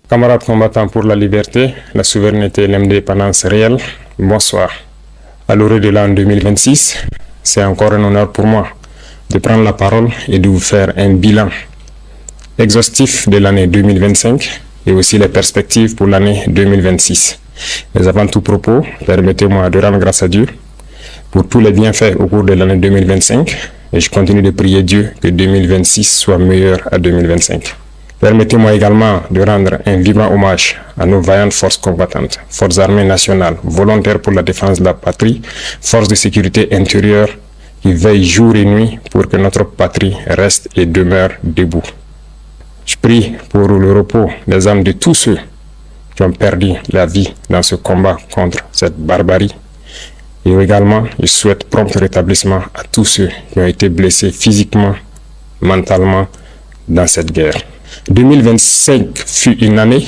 Camarades combattants pour la liberté, la souveraineté et l'indépendance réelle, bonsoir. À l'orée de l'an 2026, c'est encore un honneur pour moi de prendre la parole et de vous faire un bilan exhaustif de l'année 2025 et aussi les perspectives pour l'année 2026. Mais avant tout propos, permettez-moi de rendre grâce à Dieu pour tous les bienfaits au cours de l'année 2025 et je continue de prier Dieu que 2026 soit meilleur à 2025. Permettez-moi également de rendre un vivant hommage à nos vaillantes forces combattantes, forces armées nationales, volontaires pour la défense de la patrie, forces de sécurité intérieure qui veillent jour et nuit pour que notre patrie reste et demeure debout. Je prie pour le repos des âmes de tous ceux qui ont perdu la vie dans ce combat contre cette barbarie. Et également, je souhaite prompt rétablissement à tous ceux qui ont été blessés physiquement, mentalement dans cette guerre. 2025 fut une année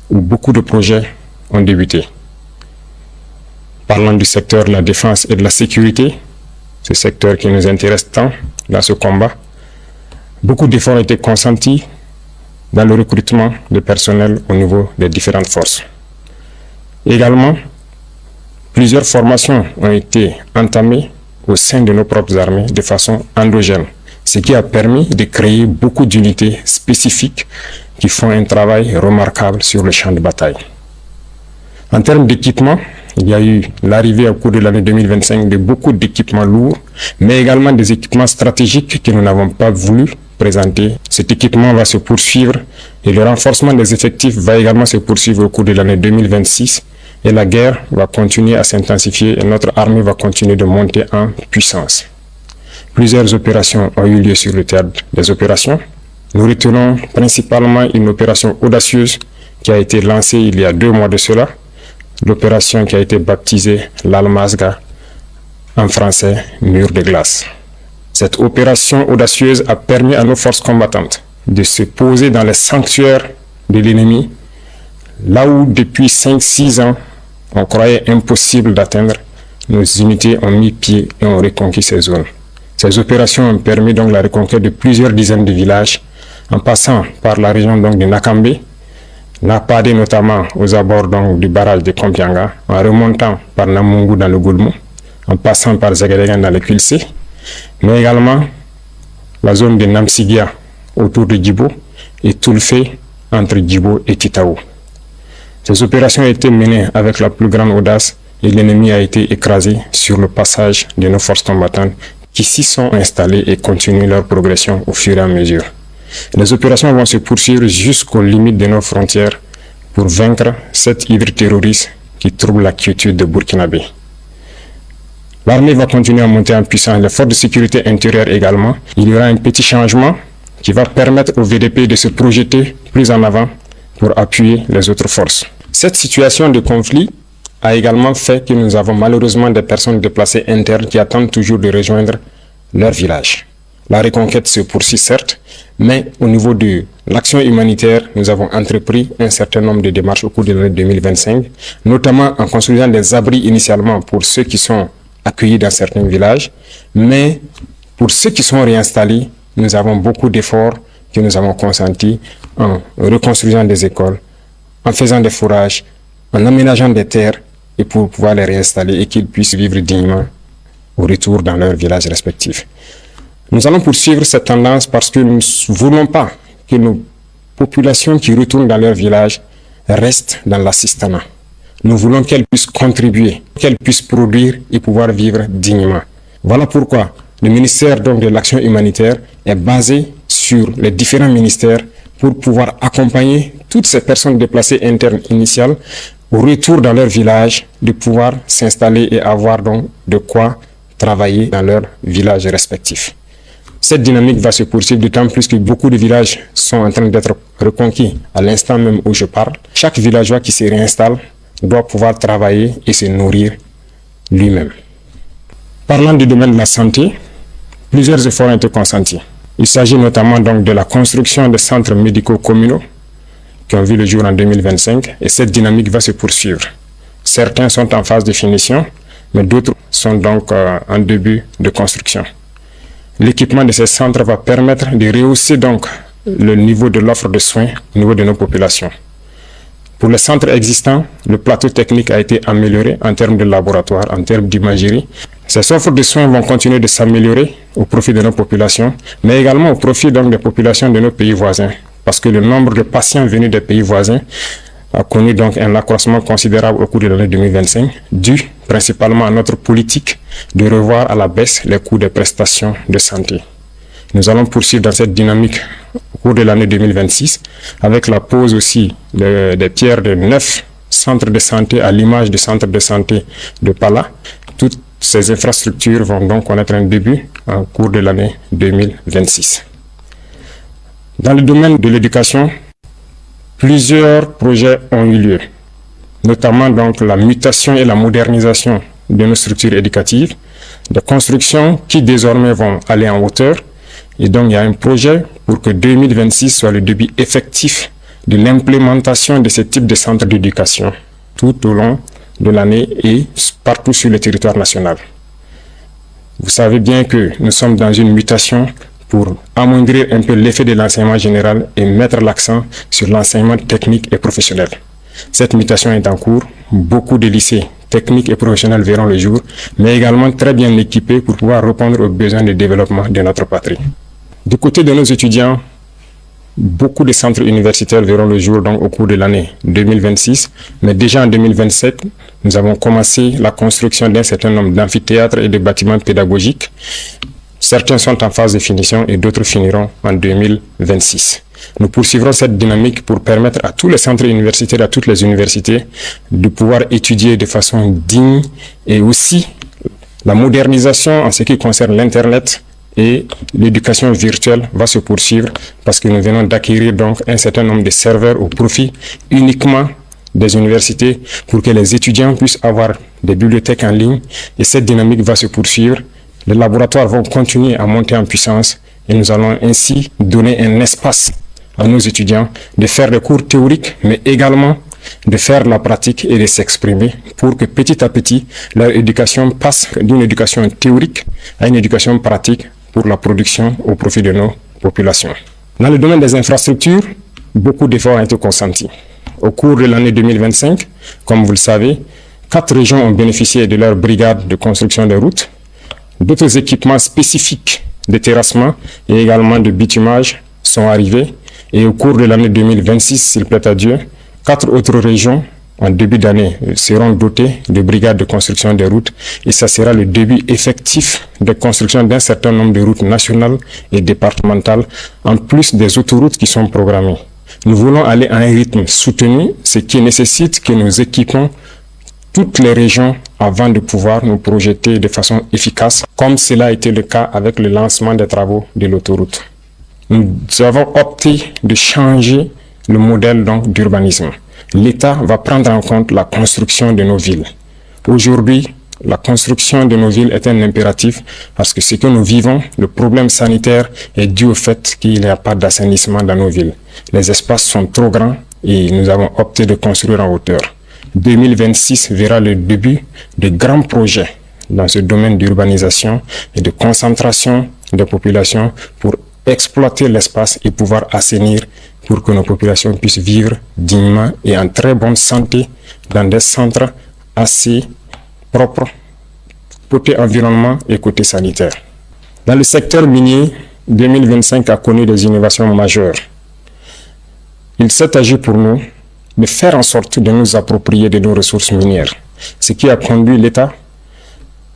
où beaucoup de projets ont débuté. Parlant du secteur de la défense et de la sécurité, ce secteur qui nous intéresse tant dans ce combat, beaucoup d'efforts ont été consentis dans le recrutement de personnel au niveau des différentes forces. Également, plusieurs formations ont été entamées au sein de nos propres armées de façon endogène, ce qui a permis de créer beaucoup d'unités spécifiques qui font un travail remarquable sur le champ de bataille. En termes d'équipement, il y a eu l'arrivée au cours de l'année 2025 de beaucoup d'équipements lourds, mais également des équipements stratégiques que nous n'avons pas voulu présenter. Cet équipement va se poursuivre et le renforcement des effectifs va également se poursuivre au cours de l'année 2026 et la guerre va continuer à s'intensifier et notre armée va continuer de monter en puissance. Plusieurs opérations ont eu lieu sur le théâtre des opérations. Nous retenons principalement une opération audacieuse qui a été lancée il y a 2 mois de cela, l'opération qui a été baptisée l'Almazga, en français mur de glace. Cette opération audacieuse a permis à nos forces combattantes de se poser dans les sanctuaires de l'ennemi, là où depuis 5-6 ans, on croyait impossible d'atteindre. Nos unités ont mis pied et ont reconquis ces zones. Ces opérations ont permis donc la reconquête de plusieurs dizaines de villages, en passant par la région donc de Nakambe, Napade notamment aux abords donc du barrage de Kompianga, en remontant par Namungu dans le Goulmou, en passant par Zagadegan dans le Kulse, mais également la zone de Namsigia autour de Djibo et Toulfe entre Djibo et Titaou. Ces opérations ont été menées avec la plus grande audace et l'ennemi a été écrasé sur le passage de nos forces combattantes qui s'y sont installées et continuent leur progression au fur et à mesure. Les opérations vont se poursuivre jusqu'aux limites de nos frontières pour vaincre cette hydre terroriste qui trouble la quiétude de Burkinabé. L'armée va continuer à monter en puissance, les forces de sécurité intérieure également. Il y aura un petit changement qui va permettre au VDP de se projeter plus en avant pour appuyer les autres forces. Cette situation de conflit a également fait que nous avons malheureusement des personnes déplacées internes qui attendent toujours de rejoindre leur village. La reconquête se poursuit certes, mais au niveau de l'action humanitaire, nous avons entrepris un certain nombre de démarches au cours de l'année 2025, notamment en construisant des abris initialement pour ceux qui sont accueillis dans certains villages, mais pour ceux qui sont réinstallés, nous avons beaucoup d'efforts que nous avons consentis en reconstruisant des écoles, en faisant des fourrages, en aménageant des terres et pour pouvoir les réinstaller et qu'ils puissent vivre dignement au retour dans leurs villages respectifs. Nous allons poursuivre cette tendance parce que nous ne voulons pas que nos populations qui retournent dans leur village restent dans l'assistanat. Nous voulons qu'elles puissent contribuer, qu'elles puissent produire et pouvoir vivre dignement. Voilà pourquoi le ministère donc de l'Action humanitaire est basé sur les différents ministères pour pouvoir accompagner toutes ces personnes déplacées internes initiales au retour dans leur village, de pouvoir s'installer et avoir donc de quoi travailler dans leur village respectif. Cette dynamique va se poursuivre d'autant plus que beaucoup de villages sont en train d'être reconquis à l'instant même où je parle. Chaque villageois qui se réinstalle doit pouvoir travailler et se nourrir lui-même. Parlant du domaine de la santé, plusieurs efforts ont été consentis. Il s'agit notamment donc de la construction de centres médicaux communaux qui ont vu le jour en 2025 et cette dynamique va se poursuivre. Certains sont en phase de finition, mais d'autres sont donc en début de construction. L'équipement de ces centres va permettre de rehausser donc le niveau de l'offre de soins au niveau de nos populations. Pour les centres existants, le plateau technique a été amélioré en termes de laboratoire, en termes d'imagerie. Ces offres de soins vont continuer de s'améliorer au profit de nos populations, mais également au profit donc des populations de nos pays voisins, parce que le nombre de patients venus des pays voisins a connu donc un accroissement considérable au cours de l'année 2025, dû principalement à notre politique de revoir à la baisse les coûts des prestations de santé. Nous allons poursuivre dans cette dynamique au cours de l'année 2026, avec la pose aussi des pierres de 9 centres de santé à l'image du centre de santé de Pala. Toutes ces infrastructures vont donc connaître un début au cours de l'année 2026. Dans le domaine de l'éducation, plusieurs projets ont eu lieu, notamment donc la mutation et la modernisation de nos structures éducatives, des constructions qui désormais vont aller en hauteur. Et donc, il y a un projet pour que 2026 soit le début effectif de l'implémentation de ce type de centres d'éducation tout au long de l'année et partout sur le territoire national. Vous savez bien que nous sommes dans une mutation pour amoindrir un peu l'effet de l'enseignement général et mettre l'accent sur l'enseignement technique et professionnel. Cette mutation est en cours. Beaucoup de lycées techniques et professionnels verront le jour, mais également très bien équipés pour pouvoir répondre aux besoins de développement de notre patrie. Du côté de nos étudiants, beaucoup de centres universitaires verront le jour donc au cours de l'année 2026, mais déjà en 2027, nous avons commencé la construction d'un certain nombre d'amphithéâtres et de bâtiments pédagogiques. Certains sont en phase de finition et d'autres finiront en 2026. Nous poursuivrons cette dynamique pour permettre à tous les centres universitaires, à toutes les universités, de pouvoir étudier de façon digne et aussi la modernisation en ce qui concerne l'Internet et l'éducation virtuelle va se poursuivre parce que nous venons d'acquérir donc un certain nombre de serveurs au profit uniquement des universités pour que les étudiants puissent avoir des bibliothèques en ligne et cette dynamique va se poursuivre. Les laboratoires vont continuer à monter en puissance et nous allons ainsi donner un espace à nos étudiants de faire des cours théoriques, mais également de faire la pratique et de s'exprimer pour que petit à petit, leur éducation passe d'une éducation théorique à une éducation pratique pour la production au profit de nos populations. Dans le domaine des infrastructures, beaucoup d'efforts ont été consentis. Au cours de l'année 2025, comme vous le savez, 4 régions ont bénéficié de leur brigade de construction des routes. D'autres équipements spécifiques de terrassement et également de bitumage sont arrivés. Et au cours de l'année 2026, s'il plaît à Dieu, 4 autres régions en début d'année seront dotées de brigades de construction des routes et ça sera le début effectif de construction d'un certain nombre de routes nationales et départementales en plus des autoroutes qui sont programmées. Nous voulons aller à un rythme soutenu, ce qui nécessite que nous équipons toutes les régions avant de pouvoir nous projeter de façon efficace, comme cela a été le cas avec le lancement des travaux de l'autoroute. Nous avons opté de changer le modèle d'urbanisme. L'État va prendre en compte la construction de nos villes. Aujourd'hui, la construction de nos villes est un impératif parce que ce que nous vivons, le problème sanitaire est dû au fait qu'il n'y a pas d'assainissement dans nos villes. Les espaces sont trop grands et nous avons opté de construire en hauteur. 2026 verra le début de grands projets dans ce domaine d'urbanisation et de concentration des populations pour exploiter l'espace et pouvoir assainir pour que nos populations puissent vivre dignement et en très bonne santé dans des centres assez propres, côté environnement et côté sanitaire. Dans le secteur minier, 2025 a connu des innovations majeures. Il s'est agi pour nous de faire en sorte de nous approprier de nos ressources minières, ce qui a conduit l'État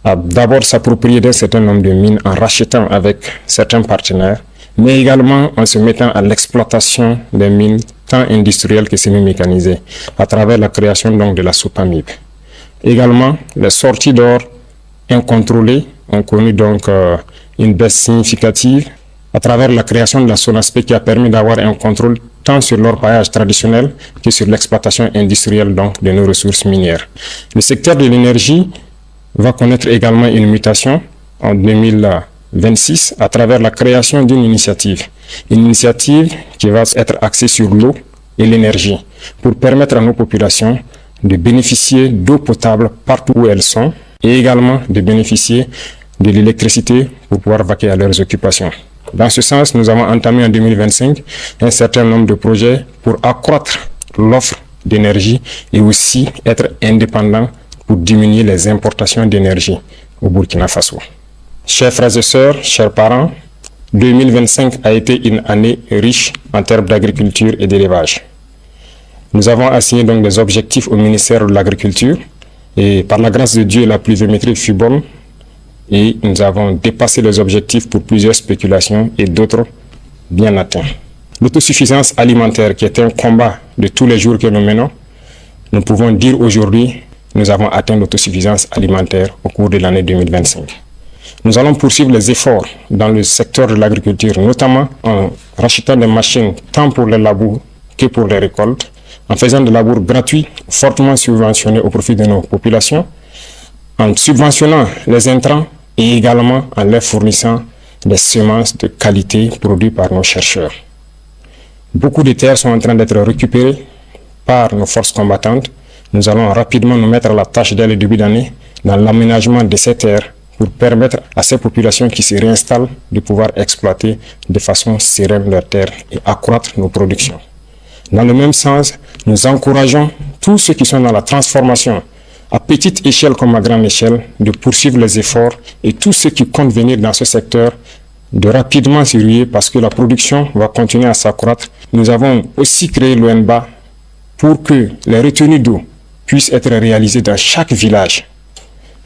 à d'abord s'approprier d'un certain nombre de mines en rachetant avec certains partenaires, mais également en se mettant à l'exploitation des mines tant industrielles que semi-mécanisées, à travers la création donc de la SOPAMIB. Également, les sorties d'or incontrôlées ont connu donc une baisse significative à travers la création de la SONASPE qui a permis d'avoir un contrôle tant sur l'orpaillage traditionnel que sur l'exploitation industrielle donc, de nos ressources minières. Le secteur de l'énergie va connaître également une mutation en 2026 à travers la création d'une initiative. Une initiative qui va être axée sur l'eau et l'énergie pour permettre à nos populations de bénéficier d'eau potable partout où elles sont et également de bénéficier de l'électricité pour pouvoir vaquer à leurs occupations. Dans ce sens, nous avons entamé en 2025 un certain nombre de projets pour accroître l'offre d'énergie et aussi être indépendant pour diminuer les importations d'énergie au Burkina Faso. Chers frères et sœurs, chers parents, 2025 a été une année riche en termes d'agriculture et d'élevage. Nous avons assigné donc des objectifs au ministère de l'Agriculture et par la grâce de Dieu, la pluviométrie fut bonne et nous avons dépassé les objectifs pour plusieurs spéculations et d'autres bien atteints. L'autosuffisance alimentaire qui est un combat de tous les jours que nous menons, nous pouvons dire aujourd'hui que nous avons atteint l'autosuffisance alimentaire au cours de l'année 2025. Nous allons poursuivre les efforts dans le secteur de l'agriculture, notamment en rachetant des machines tant pour les labours que pour les récoltes, en faisant des labours gratuits, fortement subventionnés au profit de nos populations, en subventionnant les intrants et également en leur fournissant des semences de qualité produites par nos chercheurs. Beaucoup de terres sont en train d'être récupérées par nos forces combattantes. Nous allons rapidement nous mettre à la tâche dès le début d'année dans l'aménagement de ces terres pour permettre à ces populations qui se réinstallent de pouvoir exploiter de façon sereine leurs terres et accroître nos productions. Dans le même sens, nous encourageons tous ceux qui sont dans la transformation, à petite échelle comme à grande échelle, de poursuivre les efforts et tous ceux qui comptent venir dans ce secteur de rapidement s'y ruer parce que la production va continuer à s'accroître. Nous avons aussi créé l'ONBA pour que les retenues d'eau puissent être réalisées dans chaque village.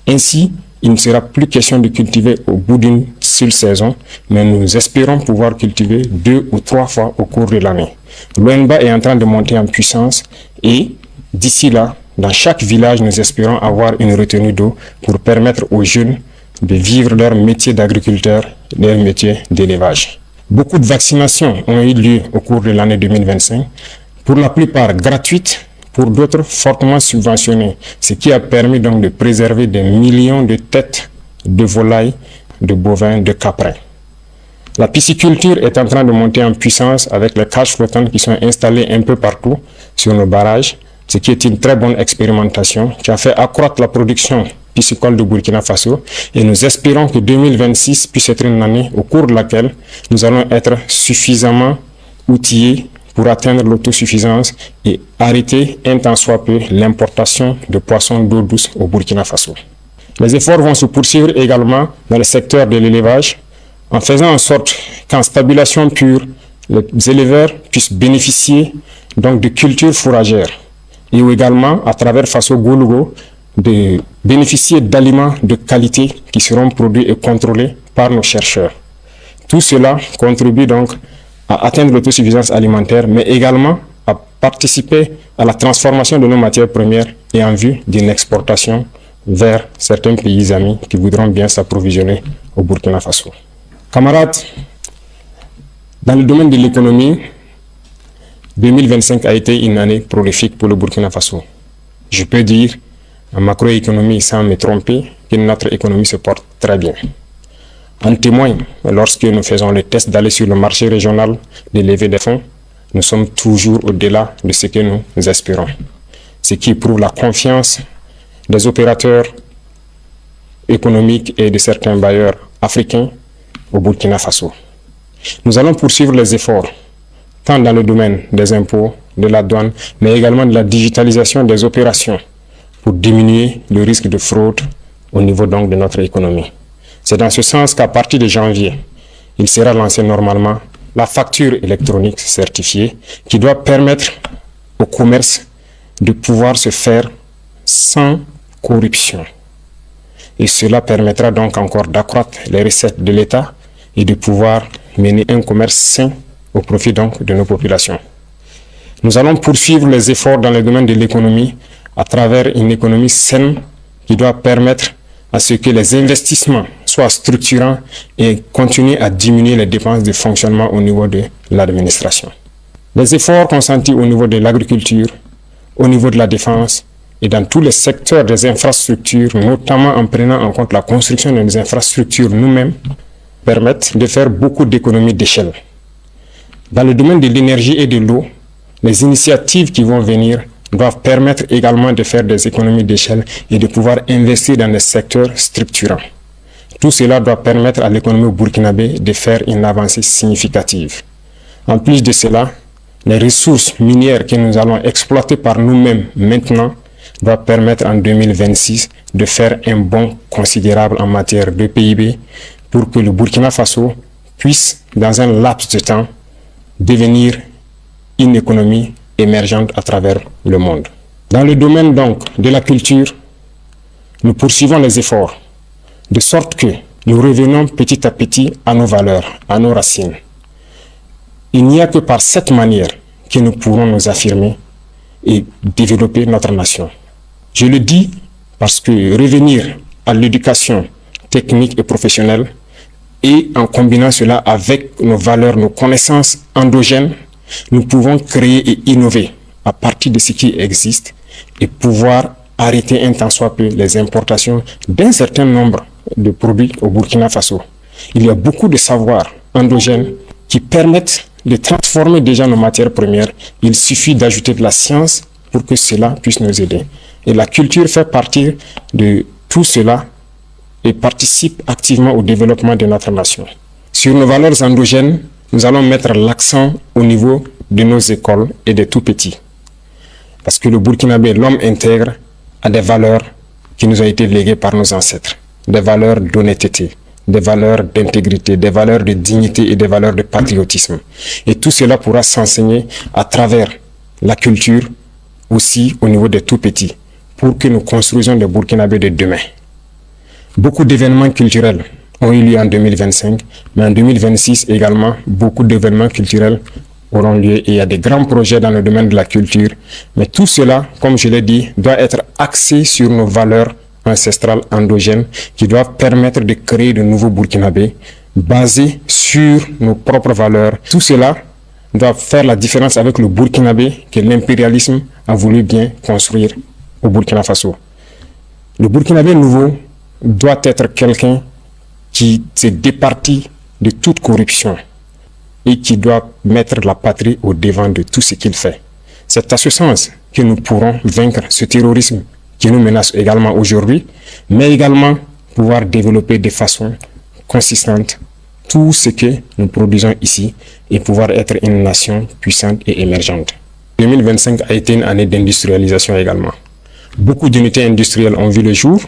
Ainsi, il ne sera plus question de cultiver au bout d'une seule saison, mais nous espérons pouvoir cultiver 2 ou 3 fois au cours de l'année. L'ONBA est en train de monter en puissance et d'ici là, dans chaque village, nous espérons avoir une retenue d'eau pour permettre aux jeunes de vivre leur métier d'agriculteur, leur métier d'élevage. Beaucoup de vaccinations ont eu lieu au cours de l'année 2025, pour la plupart gratuites, pour d'autres fortement subventionnés, ce qui a permis donc de préserver des millions de têtes de volailles, de bovins, de caprins. La pisciculture est en train de monter en puissance avec les cages flottantes qui sont installées un peu partout sur nos barrages, ce qui est une très bonne expérimentation qui a fait accroître la production piscicole de Burkina Faso et nous espérons que 2026 puisse être une année au cours de laquelle nous allons être suffisamment outillés pour atteindre l'autosuffisance et arrêter un tant soit peu l'importation de poissons d'eau douce au Burkina Faso. Les efforts vont se poursuivre également dans le secteur de l'élevage en faisant en sorte qu'en stabulation pure, les éleveurs puissent bénéficier donc de cultures fourragères et également à travers Faso Goulougo de bénéficier d'aliments de qualité qui seront produits et contrôlés par nos chercheurs. Tout cela contribue donc à atteindre l'autosuffisance alimentaire, mais également à participer à la transformation de nos matières premières et en vue d'une exportation vers certains pays amis qui voudront bien s'approvisionner au Burkina Faso. Camarades, dans le domaine de l'économie, 2025 a été une année prolifique pour le Burkina Faso. Je peux dire, en macroéconomie, sans me tromper, que notre économie se porte très bien. En témoigne, lorsque nous faisons le test d'aller sur le marché régional de lever des fonds, nous sommes toujours au-delà de ce que nous espérons. Ce qui prouve la confiance des opérateurs économiques et de certains bailleurs africains au Burkina Faso. Nous allons poursuivre les efforts, tant dans le domaine des impôts, de la douane, mais également de la digitalisation des opérations pour diminuer le risque de fraude au niveau donc de notre économie. C'est dans ce sens qu'à partir de janvier, il sera lancé normalement la facture électronique certifiée qui doit permettre au commerce de pouvoir se faire sans corruption. Et cela permettra donc encore d'accroître les recettes de l'État et de pouvoir mener un commerce sain au profit donc de nos populations. Nous allons poursuivre les efforts dans le domaine de l'économie à travers une économie saine qui doit permettre à ce que les investissements soient structurants et continuer à diminuer les dépenses de fonctionnement au niveau de l'administration. Les efforts consentis au niveau de l'agriculture, au niveau de la défense et dans tous les secteurs des infrastructures, notamment en prenant en compte la construction de nos infrastructures nous-mêmes, permettent de faire beaucoup d'économies d'échelle. Dans le domaine de l'énergie et de l'eau, les initiatives qui vont venir doivent permettre également de faire des économies d'échelle et de pouvoir investir dans des secteurs structurants. Tout cela doit permettre à l'économie burkinabé de faire une avancée significative. En plus de cela, les ressources minières que nous allons exploiter par nous-mêmes maintenant doivent permettre en 2026 de faire un bond considérable en matière de PIB pour que le Burkina Faso puisse, dans un laps de temps, devenir une économie émergente à travers le monde. Dans le domaine donc de la culture, nous poursuivons les efforts, de sorte que nous revenons petit à petit à nos valeurs, à nos racines. Il n'y a que par cette manière que nous pourrons nous affirmer et développer notre nation. Je le dis parce que revenir à l'éducation technique et professionnelle et en combinant cela avec nos valeurs, nos connaissances endogènes, nous pouvons créer et innover à partir de ce qui existe et pouvoir arrêter un tant soit peu les importations d'un certain nombre de produits au Burkina Faso. Il y a beaucoup de savoirs endogènes qui permettent de transformer déjà nos matières premières. Il suffit d'ajouter de la science pour que cela puisse nous aider. Et la culture fait partie de tout cela et participe activement au développement de notre nation. Sur nos valeurs endogènes, nous allons mettre l'accent au niveau de nos écoles et des tout-petits. Parce que le Burkinabé, l'homme intègre, a des valeurs qui nous ont été léguées par nos ancêtres. Des valeurs d'honnêteté, des valeurs d'intégrité, des valeurs de dignité et des valeurs de patriotisme. Et tout cela pourra s'enseigner à travers la culture, aussi au niveau des tout-petits, pour que nous construisions des Burkinabés de demain. Beaucoup d'événements culturels ont eu lieu en 2025, mais en 2026 également, beaucoup d'événements culturels auront lieu et il y a des grands projets dans le domaine de la culture. Mais tout cela, comme je l'ai dit, doit être axé sur nos valeurs ancestrales endogènes qui doivent permettre de créer de nouveaux Burkinabés basés sur nos propres valeurs. Tout cela doit faire la différence avec le Burkinabé que l'impérialisme a voulu bien construire au Burkina Faso. Le Burkinabé nouveau doit être quelqu'un qui se départit de toute corruption et qui doit mettre la patrie au devant de tout ce qu'il fait. C'est à ce sens que nous pourrons vaincre ce terrorisme qui nous menace également aujourd'hui, mais également pouvoir développer de façon consistante tout ce que nous produisons ici et pouvoir être une nation puissante et émergente. 2025 a été une année d'industrialisation également. Beaucoup d'unités industrielles ont vu le jour,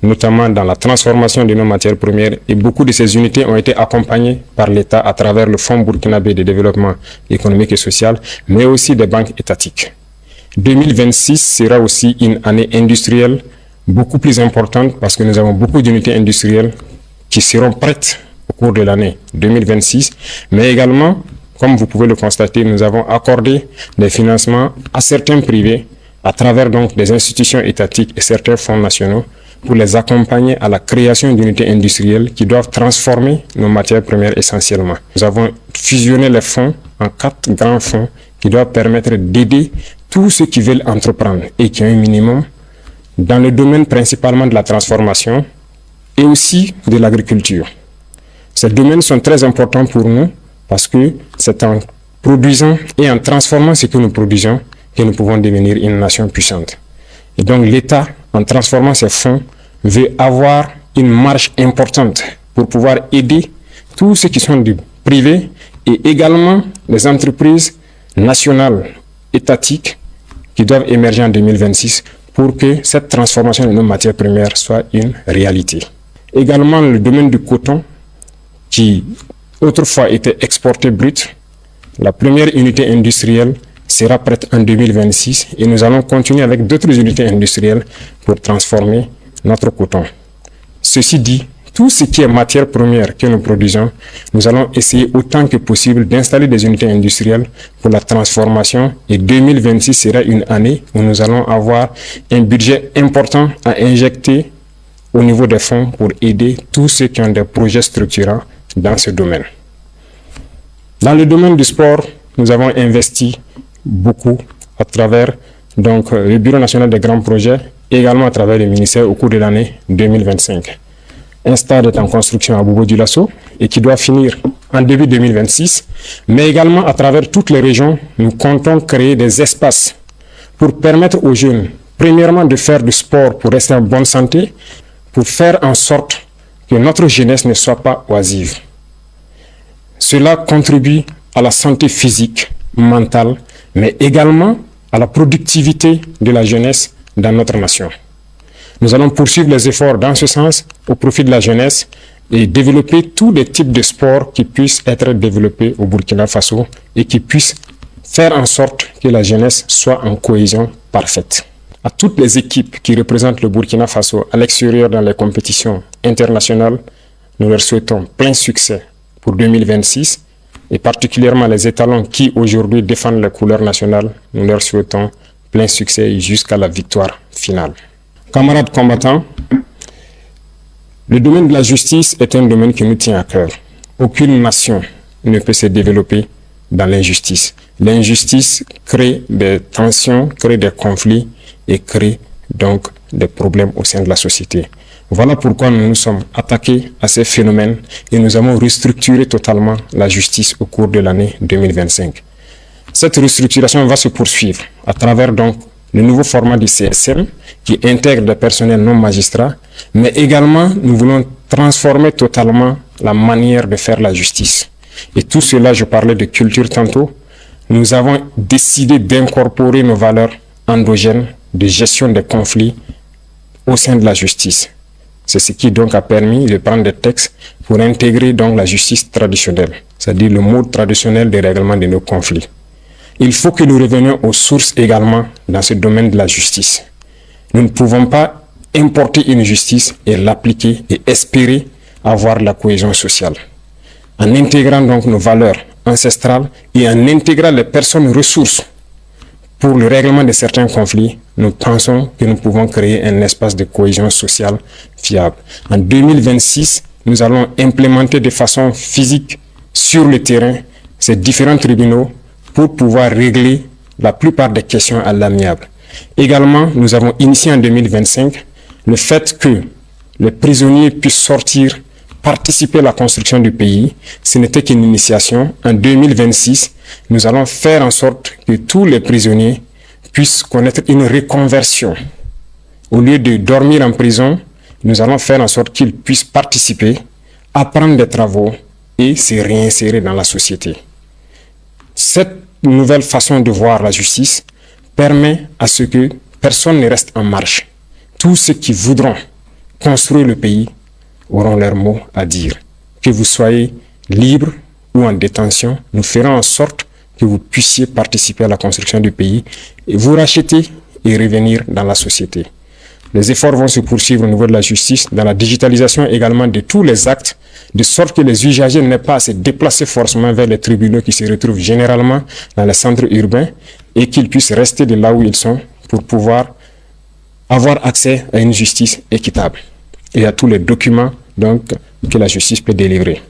notamment dans la transformation de nos matières premières, et beaucoup de ces unités ont été accompagnées par l'État à travers le Fonds burkinabé de développement économique et social, mais aussi des banques étatiques. 2026 sera aussi une année industrielle beaucoup plus importante parce que nous avons beaucoup d'unités industrielles qui seront prêtes au cours de l'année 2026, mais également, comme vous pouvez le constater, nous avons accordé des financements à certains privés à travers donc des institutions étatiques et certains fonds nationaux pour les accompagner à la création d'unités industrielles qui doivent transformer nos matières premières essentiellement. Nous avons fusionné les fonds en 4 grands fonds qui doivent permettre d'aider tous ceux qui veulent entreprendre et qui ont un minimum dans le domaine principalement de la transformation et aussi de l'agriculture. Ces domaines sont très importants pour nous parce que c'est en produisant et en transformant ce que nous produisons que nous pouvons devenir une nation puissante. Et donc l'État, en transformant ces fonds, veut avoir une marge importante pour pouvoir aider tous ceux qui sont du privé et également les entreprises nationales, étatiques, qui doivent émerger en 2026 pour que cette transformation de nos matières premières soit une réalité. Également le domaine du coton, qui autrefois était exporté brut, la première unité industrielle sera prête en 2026 et nous allons continuer avec d'autres unités industrielles pour transformer notre coton. Ceci dit, tout ce qui est matière première que nous produisons, nous allons essayer autant que possible d'installer des unités industrielles pour la transformation et 2026 sera une année où nous allons avoir un budget important à injecter au niveau des fonds pour aider tous ceux qui ont des projets structurants dans ce domaine. Dans le domaine du sport, nous avons investi beaucoup à travers donc le Bureau national des grands projets et également à travers le ministère au cours de l'année 2025. Un stade est en construction à Bobo-Dioulasso et qui doit finir en début 2026, mais également à travers toutes les régions, nous comptons créer des espaces pour permettre aux jeunes, premièrement, de faire du sport pour rester en bonne santé, pour faire en sorte que notre jeunesse ne soit pas oisive. Cela contribue à la santé physique, mentale, mais également à la productivité de la jeunesse dans notre nation. Nous allons poursuivre les efforts dans ce sens au profit de la jeunesse et développer tous les types de sports qui puissent être développés au Burkina Faso et qui puissent faire en sorte que la jeunesse soit en cohésion parfaite. À toutes les équipes qui représentent le Burkina Faso à l'extérieur dans les compétitions internationales, nous leur souhaitons plein succès pour 2026 et particulièrement les étalons qui aujourd'hui défendent les couleurs nationales, nous leur souhaitons plein succès jusqu'à la victoire finale. Camarades combattants, le domaine de la justice est un domaine qui nous tient à cœur. Aucune nation ne peut se développer dans l'injustice. L'injustice crée des tensions, crée des conflits et crée donc des problèmes au sein de la société. Voilà pourquoi nous nous sommes attaqués à ces phénomènes et nous avons restructuré totalement la justice au cours de l'année 2025. Cette restructuration va se poursuivre à travers donc le nouveau format du CSM qui intègre des personnels non magistrats, mais également nous voulons transformer totalement la manière de faire la justice. Et tout cela, je parlais de culture tantôt, nous avons décidé d'incorporer nos valeurs endogènes de gestion des conflits au sein de la justice. C'est ce qui donc a permis de prendre des textes pour intégrer donc la justice traditionnelle, c'est-à-dire le mode traditionnel de règlement de nos conflits. Il faut que nous revenions aux sources également dans ce domaine de la justice. Nous ne pouvons pas importer une justice et l'appliquer et espérer avoir la cohésion sociale. En intégrant donc nos valeurs ancestrales et en intégrant les personnes ressources pour le règlement de certains conflits, nous pensons que nous pouvons créer un espace de cohésion sociale fiable. En 2026, nous allons implémenter de façon physique sur le terrain ces différents tribunaux pour pouvoir régler la plupart des questions à l'amiable. Également, nous avons initié en 2025 le fait que les prisonniers puissent sortir, participer à la construction du pays. Ce n'était qu'une initiation. En 2026, nous allons faire en sorte que tous les prisonniers puissent connaître une reconversion. Au lieu de dormir en prison, nous allons faire en sorte qu'ils puissent participer, apprendre des travaux et se réinsérer dans la société. Cette nouvelle façon de voir la justice permet à ce que personne ne reste en marche. Tous ceux qui voudront construire le pays auront leur mot à dire. Que vous soyez libre ou en détention, nous ferons en sorte que vous puissiez participer à la construction du pays et vous racheter et revenir dans la société. Les efforts vont se poursuivre au niveau de la justice, dans la digitalisation également de tous les actes, de sorte que les usagers n'aient pas à se déplacer forcément vers les tribunaux qui se retrouvent généralement dans les centres urbains et qu'ils puissent rester de là où ils sont pour pouvoir avoir accès à une justice équitable et à tous les documents donc, que la justice peut délivrer.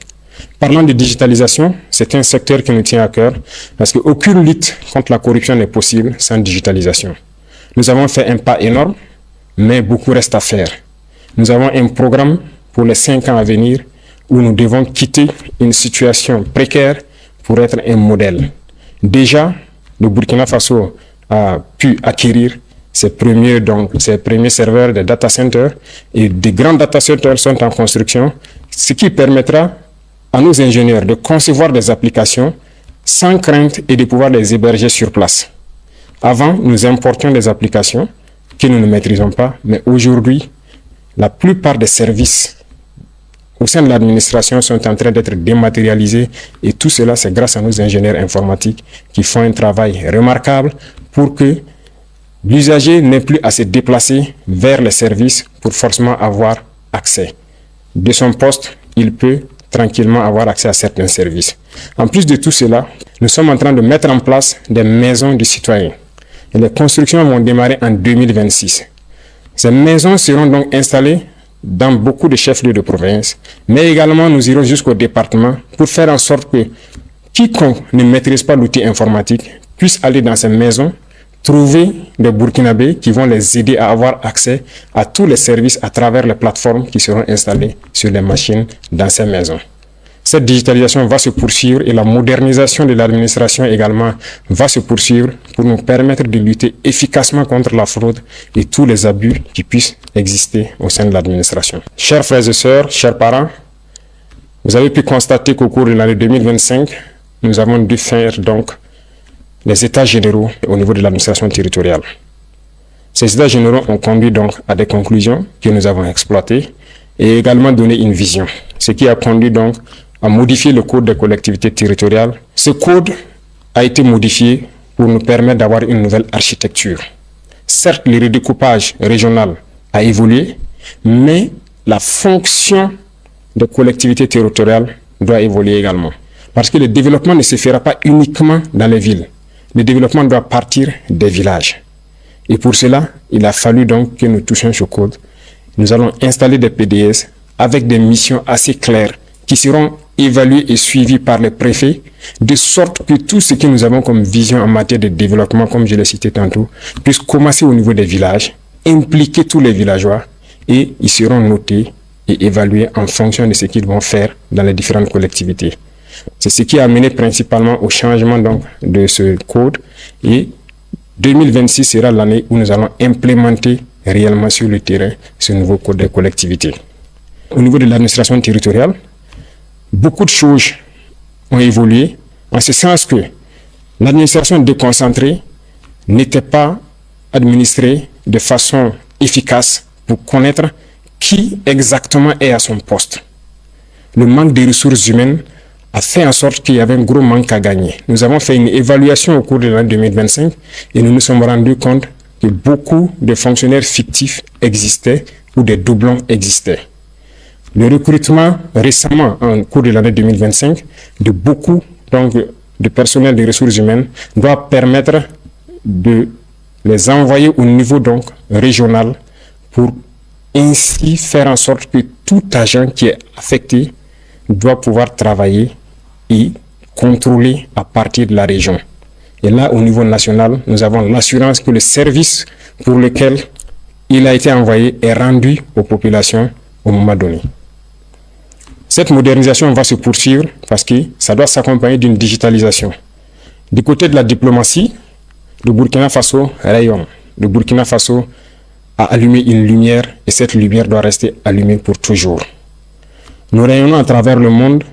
Parlant de digitalisation, c'est un secteur qui nous tient à cœur parce qu'aucune lutte contre la corruption n'est possible sans digitalisation. Nous avons fait un pas énorme, mais beaucoup reste à faire. Nous avons un programme pour les 5 ans à venir où nous devons quitter une situation précaire pour être un modèle. Déjà, le Burkina Faso a pu acquérir ses premiers serveurs de data centers et des grands data centers sont en construction, ce qui permettra à nos ingénieurs de concevoir des applications sans crainte et de pouvoir les héberger sur place. Avant, nous importions des applications que nous ne maîtrisons pas, mais aujourd'hui, la plupart des services au sein de l'administration sont en train d'être dématérialisés et tout cela, c'est grâce à nos ingénieurs informatiques qui font un travail remarquable pour que l'usager n'ait plus à se déplacer vers les services pour forcément avoir accès. De son poste, il peut tranquillement avoir accès à certains services. En plus de tout cela, nous sommes en train de mettre en place des maisons du citoyen. Et les constructions vont démarrer en 2026. Ces maisons seront donc installées dans beaucoup de chefs-lieux de province, mais également nous irons jusqu'au département pour faire en sorte que quiconque ne maîtrise pas l'outil informatique puisse aller dans ces maisons, trouver des Burkinabés qui vont les aider à avoir accès à tous les services à travers les plateformes qui seront installées sur les machines dans ces maisons. Cette digitalisation va se poursuivre et la modernisation de l'administration également va se poursuivre pour nous permettre de lutter efficacement contre la fraude et tous les abus qui puissent exister au sein de l'administration. Chers frères et sœurs, chers parents, vous avez pu constater qu'au cours de l'année 2025, nous avons dû faire donc les états généraux au niveau de l'administration territoriale. Ces états généraux ont conduit donc à des conclusions que nous avons exploitées et également donné une vision, ce qui a conduit donc à modifier le code des collectivités territoriales. Ce code a été modifié pour nous permettre d'avoir une nouvelle architecture. Certes, le redécoupage régional a évolué, mais la fonction des collectivités territoriales doit évoluer également. Parce que le développement ne se fera pas uniquement dans les villes. Le développement doit partir des villages. Et pour cela, il a fallu donc que nous touchions ce code. Nous allons installer des PDS avec des missions assez claires qui seront évaluées et suivies par les préfets, de sorte que tout ce que nous avons comme vision en matière de développement, comme je l'ai cité tantôt, puisse commencer au niveau des villages, impliquer tous les villageois et ils seront notés et évalués en fonction de ce qu'ils vont faire dans les différentes collectivités. C'est ce qui a amené principalement au changement donc de ce code et 2026 sera l'année où nous allons implémenter réellement sur le terrain ce nouveau code des collectivités. Au niveau de l'administration territoriale, beaucoup de choses ont évolué en ce sens que l'administration déconcentrée n'était pas administrée de façon efficace pour connaître qui exactement est à son poste. Le manque de ressources humaines a fait en sorte qu'il y avait un gros manque à gagner. Nous avons fait une évaluation au cours de l'année 2025 et nous nous sommes rendus compte que beaucoup de fonctionnaires fictifs existaient ou des doublons existaient. Le recrutement récemment, en cours de l'année 2025, de beaucoup donc, de personnel des ressources humaines doit permettre de les envoyer au niveau donc, régional pour ainsi faire en sorte que tout agent qui est affecté doit pouvoir travailler et contrôler à partir de la région. Et là, au niveau national, nous avons l'assurance que le service pour lequel il a été envoyé est rendu aux populations au moment donné. Cette modernisation va se poursuivre parce que ça doit s'accompagner d'une digitalisation. Du côté de la diplomatie, le Burkina Faso rayonne. Le Burkina Faso a allumé une lumière et cette lumière doit rester allumée pour toujours. Nous rayonnons à travers le monde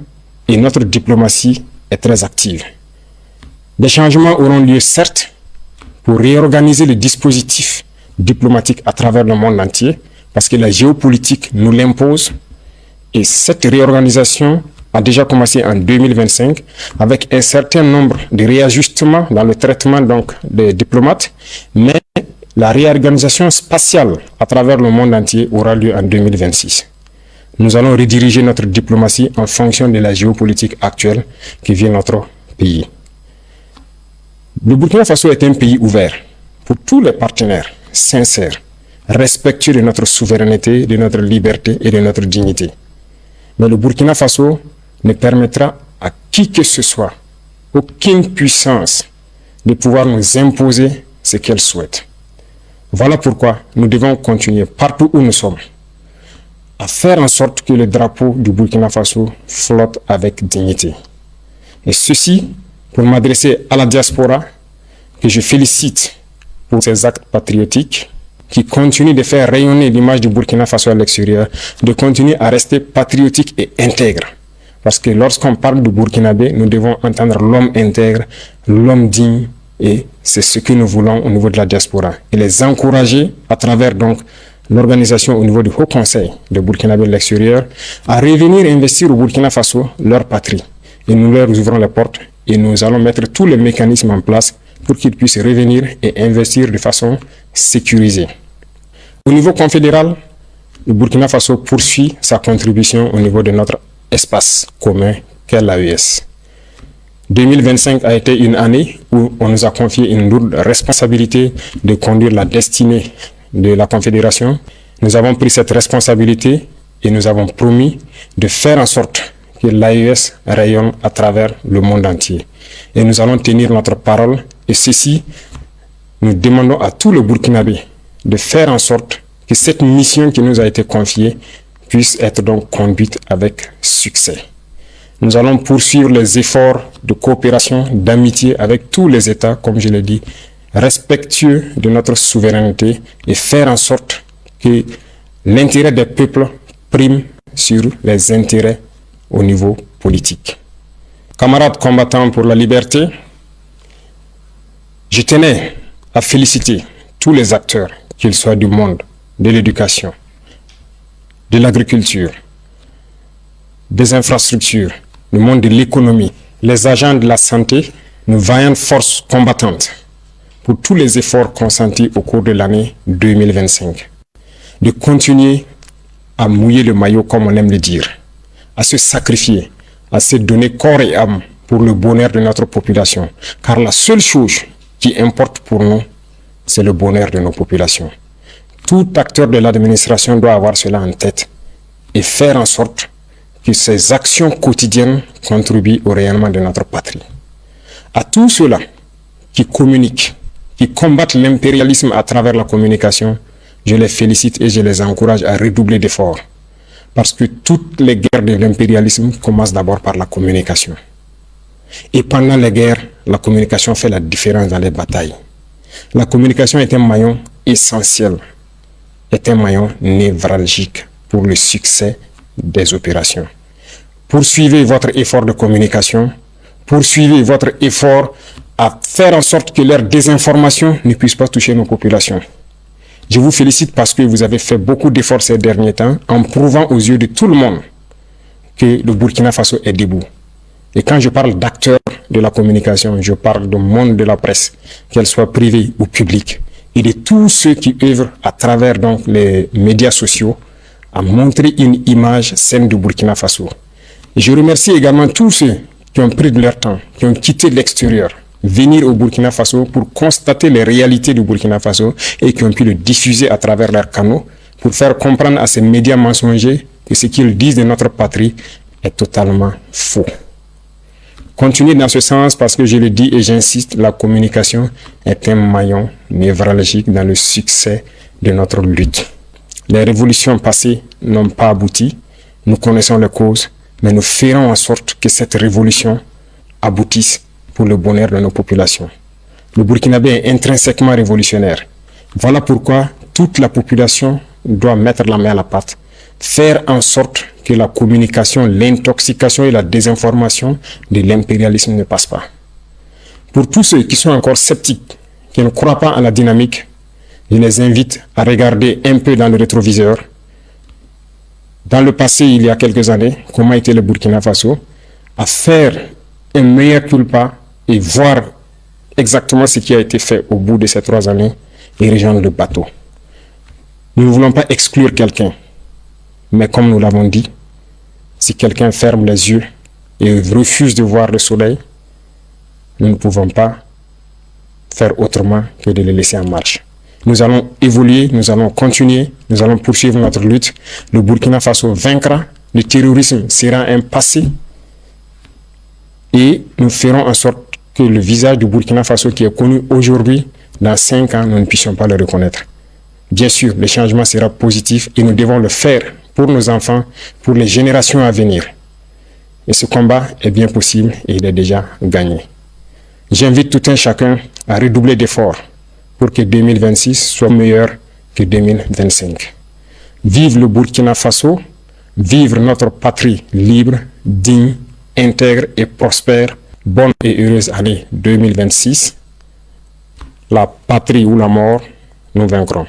et notre diplomatie est très active. Des changements auront lieu, certes, pour réorganiser le dispositif diplomatique à travers le monde entier, parce que la géopolitique nous l'impose. Et cette réorganisation a déjà commencé en 2025 avec un certain nombre de réajustements dans le traitement donc, des diplomates, mais la réorganisation spatiale à travers le monde entier aura lieu en 2026. Nous allons rediriger notre diplomatie en fonction de la géopolitique actuelle qui vient notre pays. Le Burkina Faso est un pays ouvert pour tous les partenaires, sincères, respectueux de notre souveraineté, de notre liberté et de notre dignité. Mais le Burkina Faso ne permettra à qui que ce soit, aucune puissance, de pouvoir nous imposer ce qu'elle souhaite. Voilà pourquoi nous devons continuer partout où nous sommes à faire en sorte que le drapeau du Burkina Faso flotte avec dignité. Et ceci pour m'adresser à la diaspora que je félicite pour ses actes patriotiques qui continuent de faire rayonner l'image du Burkina Faso à l'extérieur, de continuer à rester patriotique et intègre. Parce que lorsqu'on parle du Burkinabé, nous devons entendre l'homme intègre, l'homme digne, et c'est ce que nous voulons au niveau de la diaspora. Et les encourager à travers donc l'organisation au niveau du Haut Conseil de Burkinabé de l'extérieur à revenir investir au Burkina Faso leur patrie. Et nous leur ouvrons les portes et nous allons mettre tous les mécanismes en place pour qu'ils puissent revenir et investir de façon sécurisée. Au niveau confédéral, le Burkina Faso poursuit sa contribution au niveau de notre espace commun qu'est l'AES. 2025 a été une année où on nous a confié une lourde responsabilité de conduire la destinée de la Confédération. Nous avons pris cette responsabilité et nous avons promis de faire en sorte que l'AES rayonne à travers le monde entier. Et nous allons tenir notre parole. Et ceci, nous demandons à tout le Burkinabé de faire en sorte que cette mission qui nous a été confiée puisse être donc conduite avec succès. Nous allons poursuivre les efforts de coopération, d'amitié avec tous les États, comme je l'ai dit, respectueux de notre souveraineté et faire en sorte que l'intérêt des peuples prime sur les intérêts au niveau politique. Camarades combattants pour la liberté, Je tenais à féliciter tous les acteurs, qu'ils soient du monde de l'éducation, de l'agriculture, des infrastructures, le monde de l'économie, les agents de la santé, nos vaillantes forces combattantes, pour tous les efforts consentis au cours de l'année 2025. De continuer à mouiller le maillot, comme on aime le dire, à se sacrifier, à se donner corps et âme pour le bonheur de notre population. Car la seule chose qui importe pour nous, c'est le bonheur de nos populations. Tout acteur de l'administration doit avoir cela en tête et faire en sorte que ces actions quotidiennes contribuent au rayonnement de notre patrie. À tous ceux-là qui communiquent, qui combattent l'impérialisme à travers la communication, je les félicite et je les encourage à redoubler d'efforts. Parce que toutes les guerres de l'impérialisme commencent d'abord par la communication. Et pendant les guerres, la communication fait la différence dans les batailles. La communication est un maillon essentiel, est un maillon névralgique pour le succès des opérations. Poursuivez votre effort de communication, poursuivez votre effort à faire en sorte que leur désinformation ne puisse pas toucher nos populations. Je vous félicite parce que vous avez fait beaucoup d'efforts ces derniers temps en prouvant aux yeux de tout le monde que le Burkina Faso est debout. Et quand je parle d'acteurs de la communication, je parle du monde de la presse, qu'elle soit privée ou publique, et de tous ceux qui œuvrent à travers donc les médias sociaux à montrer une image saine du Burkina Faso. Et je remercie également tous ceux qui ont pris de leur temps, qui ont quitté l'extérieur, venir au Burkina Faso pour constater les réalités du Burkina Faso et qui ont pu le diffuser à travers leurs canaux pour faire comprendre à ces médias mensongers que ce qu'ils disent de notre patrie est totalement faux. Continuez dans ce sens parce que je le dis et j'insiste, la communication est un maillon névralgique dans le succès de notre lutte. Les révolutions passées n'ont pas abouti, nous connaissons les causes, mais nous ferons en sorte que cette révolution aboutisse pour le bonheur de nos populations. Le Burkinabé est intrinsèquement révolutionnaire. Voilà pourquoi toute la population doit mettre la main à la pâte, faire en sorte que la communication, l'intoxication et la désinformation de l'impérialisme ne passent pas. Pour tous ceux qui sont encore sceptiques, qui ne croient pas à la dynamique, je les invite à regarder un peu dans le rétroviseur. Dans le passé, il y a quelques années, comment était le Burkina Faso, à faire un meilleur culpa et voir exactement ce qui a été fait au bout de ces 3 années et rejoindre le bateau. Nous ne voulons pas exclure quelqu'un, mais comme nous l'avons dit, si quelqu'un ferme les yeux et refuse de voir le soleil, nous ne pouvons pas faire autrement que de le laisser en marche. Nous allons évoluer, nous allons continuer, nous allons poursuivre notre lutte. Le Burkina Faso vaincra, le terrorisme sera un passé et nous ferons en sorte que le visage du Burkina Faso qui est connu aujourd'hui, dans 5 ans, nous ne puissions pas le reconnaître. Bien sûr, le changement sera positif et nous devons le faire pour nos enfants, pour les générations à venir. Et ce combat est bien possible et il est déjà gagné. J'invite tout un chacun à redoubler d'efforts pour que 2026 soit meilleur que 2025. Vive le Burkina Faso, vive notre patrie libre, digne, intègre et prospère. Bonne et heureuse année 2026. La patrie ou la mort, nous vaincrons.